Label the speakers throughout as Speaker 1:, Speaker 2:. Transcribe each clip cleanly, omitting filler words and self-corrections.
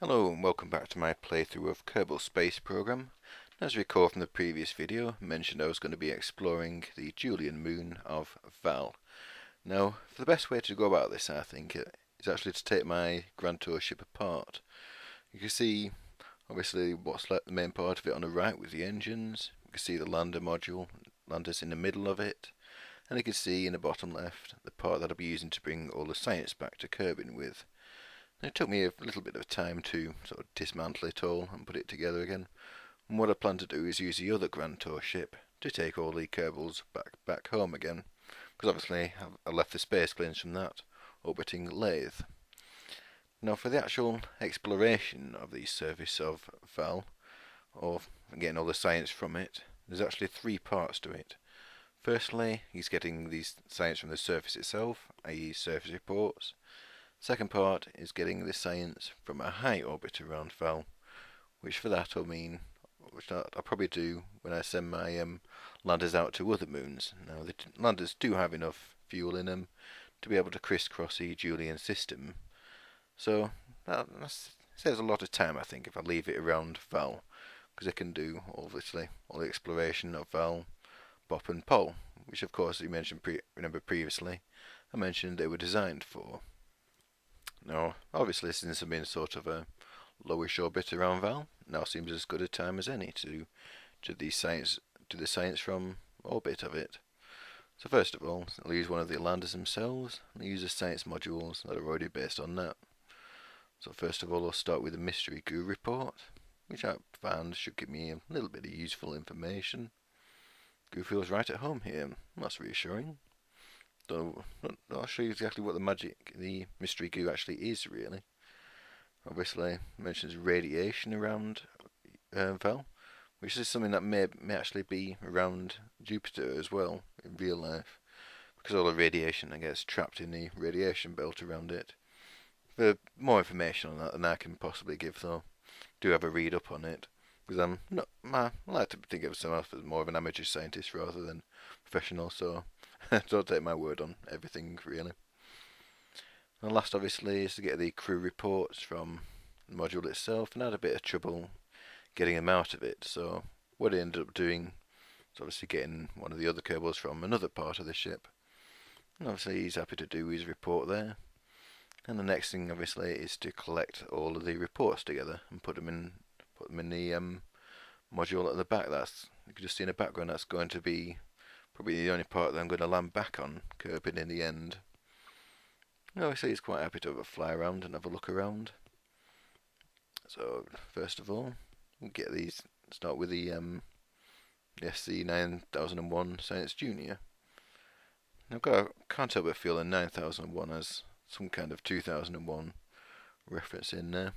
Speaker 1: Hello and welcome back to my playthrough of Kerbal Space Program. As you recall from the previous video, I mentioned I was going to be exploring the Julian moon of Vall. Now, for the best way to go about this, I think, is actually to take my Grand Tour ship apart. You can see, obviously, what's left, the main part of it on the right with the engines. You can see the lander module, landers in the middle of it. And you can see in the bottom left, the part that I'll be using to bring all the science back to Kerbin with. It took me a little bit of time to sort of dismantle it all and put it together again. And what I plan to do is use the other Grand Tour ship to take all the Kerbals back home again, because obviously I left the space planes from that orbiting Laythe. Now for the actual exploration of the surface of Vall, or getting all the science from it, there's actually three parts to it. Firstly, he's getting the science from the surface itself, i.e. surface reports. Second part is getting the science from a high orbit around Vall, which for that will mean, which I'll probably do when I send my landers out to other moons. Now the landers do have enough fuel in them to be able to crisscross the Julian system, so that saves a lot of time I think if I leave it around Vall, because it can do obviously all the exploration of Vall, Bop and Pol, which of course you mentioned remember previously I mentioned they were designed for. Now, obviously, since I'm in sort of a lowish orbit around Vall, now seems as good a time as any to do the science from orbit of it. So first of all, I'll use one of the landers themselves and use the science modules that are already based on that. So first of all, I'll start with the mystery goo report, which I found should give me a little bit of useful information. Goo feels right at home here. That's reassuring. So I'll show you exactly what the mystery goo actually is really. Obviously, it mentions radiation around Vall, which is something that may actually be around Jupiter as well in real life, because all the radiation gets trapped in the radiation belt around it. For more information on that than I can possibly give, though, do have a read up on it, because I like to think of myself as more of an amateur scientist rather than professional, so don't take my word on everything really. And last obviously is to get the crew reports from the module itself, and I had a bit of trouble getting them out of it, so what I ended up doing is obviously getting one of the other Kerbals from another part of the ship. And obviously he's happy to do his report there. And the next thing obviously is to collect all of the reports together and put them in the module at the back. That's, you can just see in the background, that's going to be probably the only part that I'm going to land back on Kerbin in the end. And obviously he's quite happy to have a fly around and have a look around. So first of all, we'll get these. Start with the SC 9001 Science Junior. Now can't help but feel the 9001 has some kind of 2001 reference in there.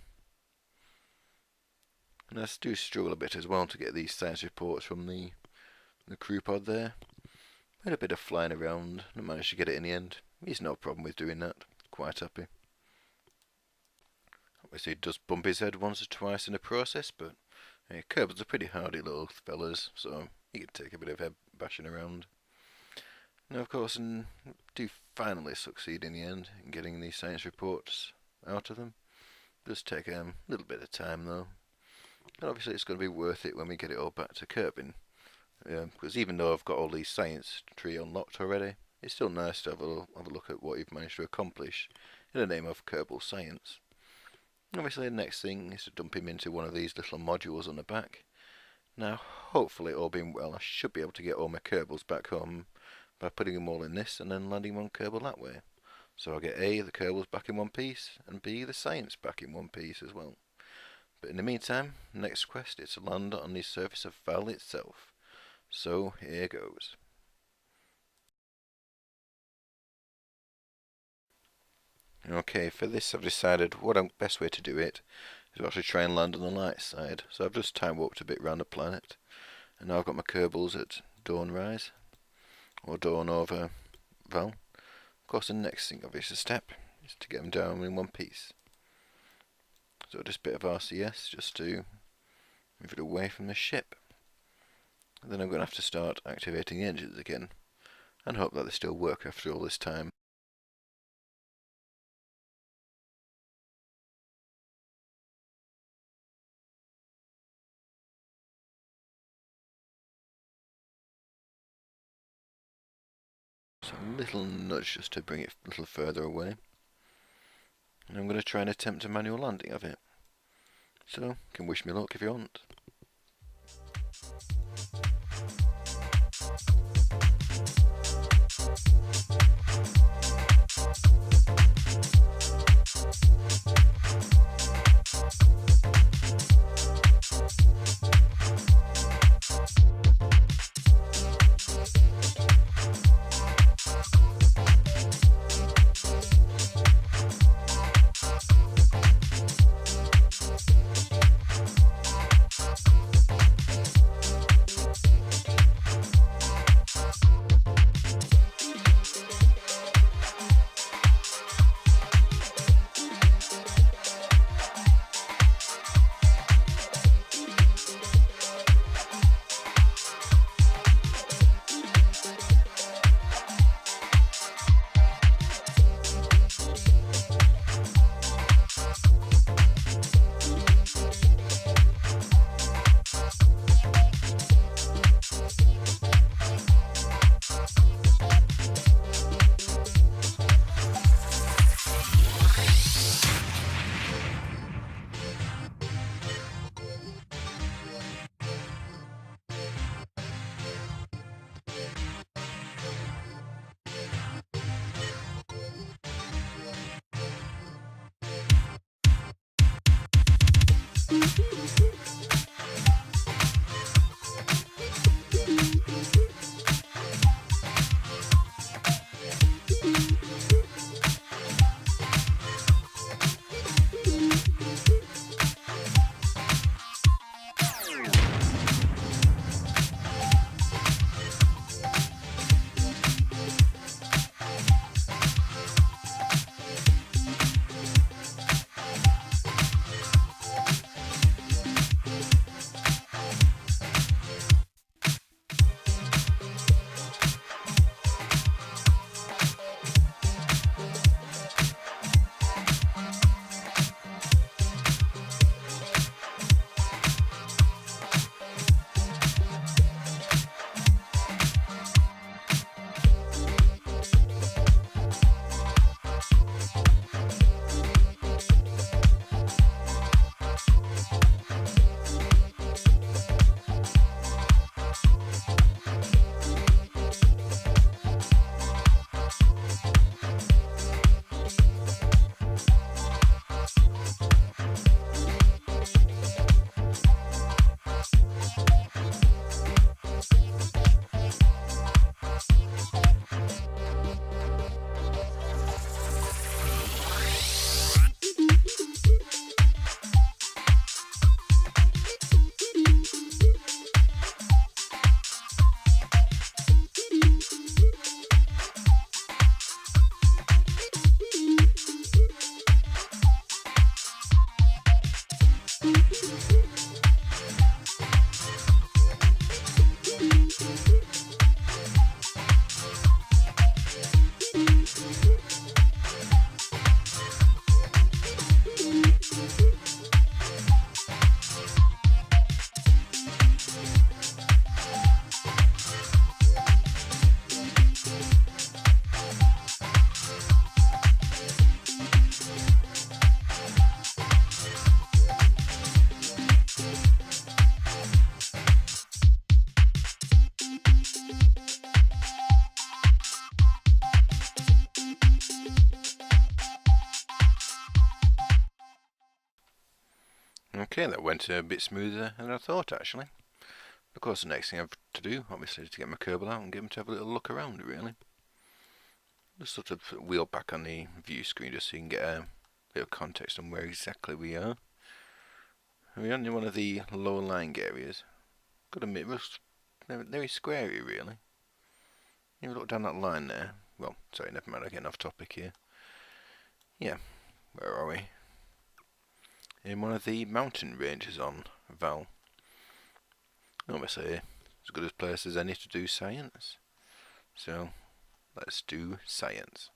Speaker 1: And I do struggle a bit as well to get these science reports from the crew pod there. Had a bit of flying around and managed to get it in the end. He's no problem with doing that. Quite happy. Obviously, he does bump his head once or twice in the process, but Kerbals are pretty hardy little fellas, so he can take a bit of head bashing around. Now, of course, and do finally succeed in the end in getting these science reports out of them. It does take a little bit of time, though. And obviously, it's going to be worth it when we get it all back to Kerbin. Because even though I've got all these science tree unlocked already, it's still nice to have a look at what you've managed to accomplish in the name of Kerbal Science. Obviously the next thing is to dump him into one of these little modules on the back. Now hopefully all being well, I should be able to get all my Kerbals back home by putting them all in this and then landing one Kerbal that way. So I'll get A, the Kerbals back in one piece, and B, the science back in one piece as well. But in the meantime, next quest is to land on the surface of Vall itself. So here goes. Okay, for this I've decided what the best way to do it is to actually try and land on the light side. So I've just time warped a bit around the planet, and now I've got my Kerbals at dawn rise, or dawn over Vall. Of course the next thing, obvious step, is to get them down in one piece. So just a bit of RCS just to move it away from the ship. And then I'm going to have to start activating the engines again, and hope that they still work after all this time. So a little nudge just to bring it a little further away. And I'm going to try and attempt a manual landing of it. So, you can wish me luck if you want. Okay, that went a bit smoother than I thought actually. Of course, the next thing I have to do, obviously, is to get my Kerbal out and get him to have a little look around, really. Just sort of wheel back on the view screen just so you can get a bit of context on where exactly we are. We're in one of the lower lying areas. Got to admit, very squarey, really. You look down that line there. Well, sorry, never mind, I'm getting off topic here. Yeah, where are we? In one of the mountain ranges on Vall. Obviously, as good a place as any to do science. So, let's do science.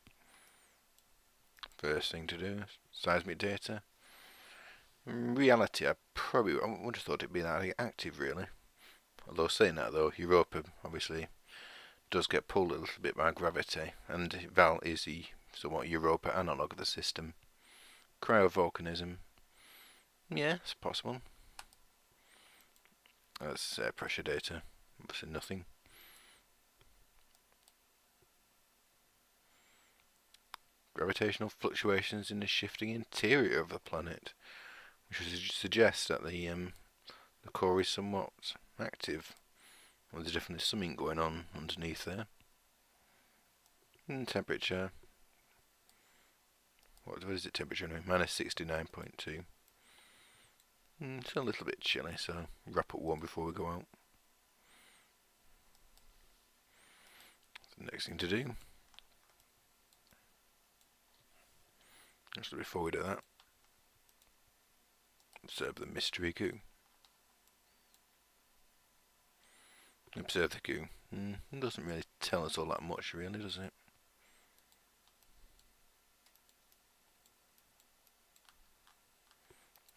Speaker 1: First thing to do, seismic data. In reality, I would have thought it'd be that active, really. Although saying that though, Europa obviously does get pulled a little bit by gravity, and Vall is the somewhat Europa analogue of the system. Cryovolcanism, yeah, it's possible. That's pressure data, obviously nothing. Gravitational fluctuations in the shifting interior of the planet, which would suggest that the core is somewhat active. Well, there's definitely something going on underneath there. And temperature. What is it temperature now? -69.2. It's a little bit chilly, so wrap up one before we go out. The next thing to do. Just before we do that, observe the mystery goo. Observe the goo. It doesn't really tell us all that much, really, does it?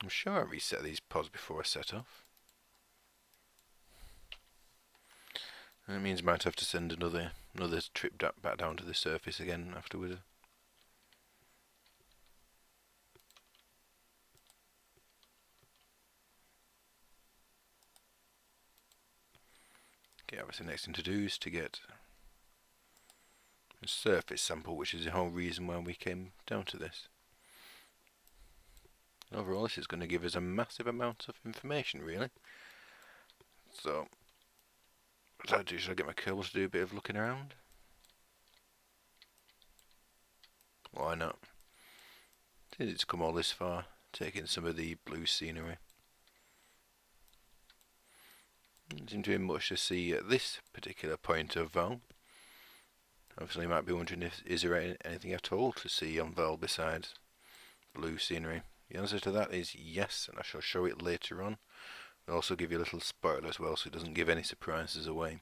Speaker 1: I'm sure I reset these pods before I set off. That means I might have to send another trip back down to the surface again afterwards. Okay, obviously the next thing to do is to get a surface sample, which is the whole reason why we came down to this. Overall, this is going to give us a massive amount of information, really. So, what do I do? Should I get my Kerbal to do a bit of looking around? Why not? It's come all this far, taking some of the blue scenery. Doesn't seem to be much to see at this particular point of Vall. Obviously, you might be wondering if is there anything at all to see on Vall besides blue scenery. The answer to that is yes, and I shall show it later on. I'll also give you a little spoiler as well, so it doesn't give any surprises away.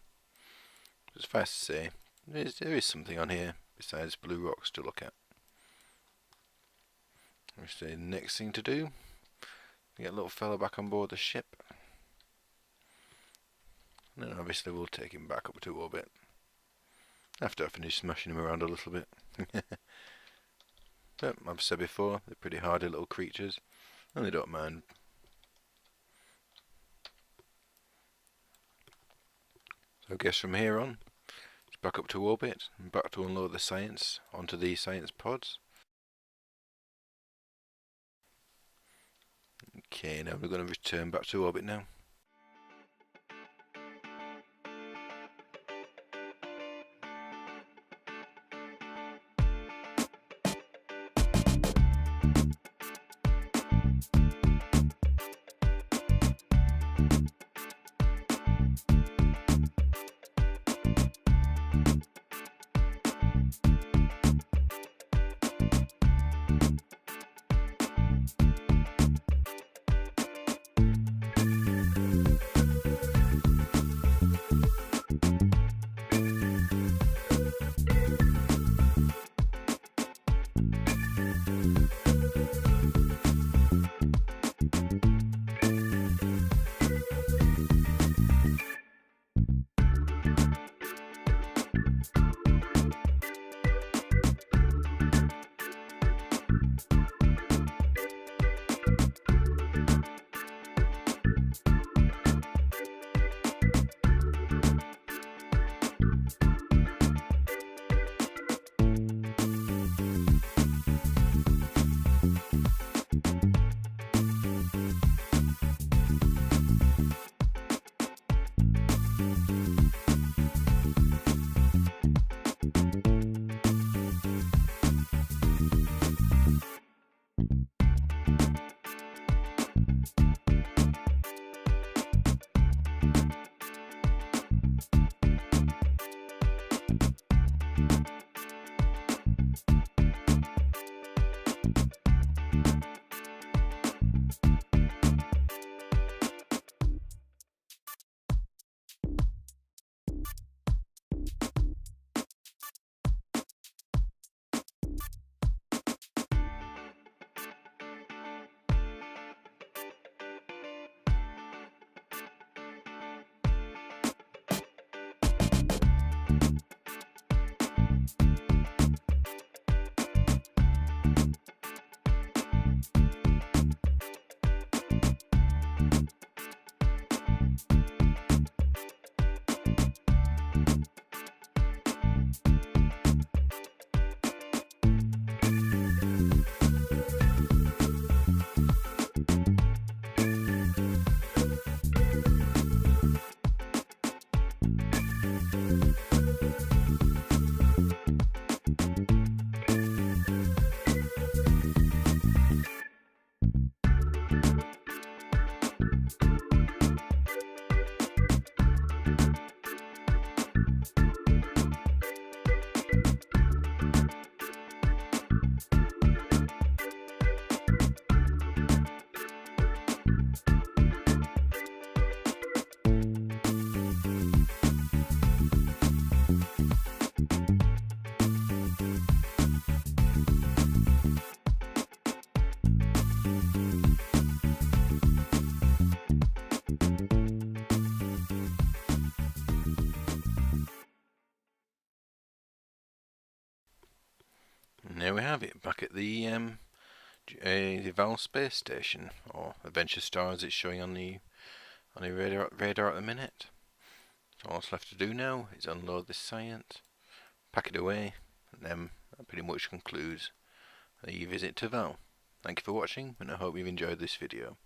Speaker 1: It's fast to say, there is something on here besides blue rocks to look at. The next thing to do, get a little fella back on board the ship. And then obviously we'll take him back up to orbit after I finish smashing him around a little bit. But I've said before, they're pretty hardy little creatures, and they don't mind. So I guess from here on, it's back up to orbit, and back to unload the science onto the science pods. Okay, now we're going to return back to orbit now. And there we have it, back at the Vall space station, or Adventure Star as it's showing on the radar at the minute. So all that's left to do now is unload this science, pack it away, and then that pretty much concludes the visit to Vall. Thank you for watching, and I hope you've enjoyed this video.